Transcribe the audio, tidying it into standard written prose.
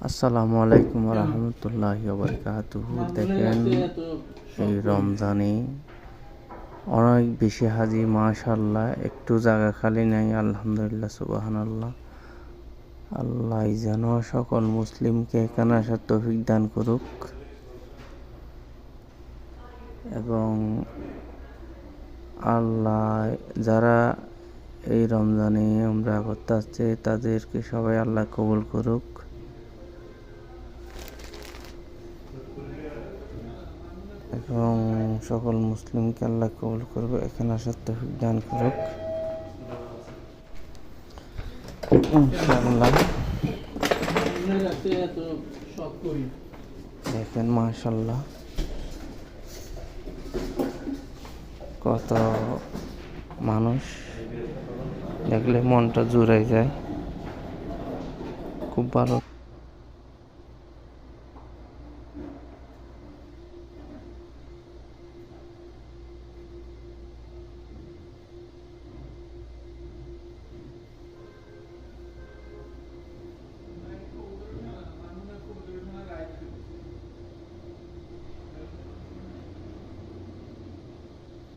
আসসালামু আলাইকুম রহমতুল্লাহি বারাকাতুহু। দেখেন এই রমজানে অনেক বেশি হাজি, মাশাআল্লাহ। একটু জায়গা খালি নাই, আলহামদুলিল্লাহ, সুবহানাল্লাহ। আল্লাহ যেন সকল মুসলিমকে এখানে আসার তৌফিক দান করুক এবং আল্লাহ যারা এই রমজানে উমরা করতে আসছে তাদেরকে সবাই আল্লাহ কবুল করুক এবং সকল মুসলিমকে আল্লাহ কবুল করবে, এখানে আসার তৌফিক দান করুক ইনশাআল্লাহ। দেখেন মাশাআল্লাহ কত মানুষ, দেখলে মনটা জুড়াই যায়, খুব ভালো।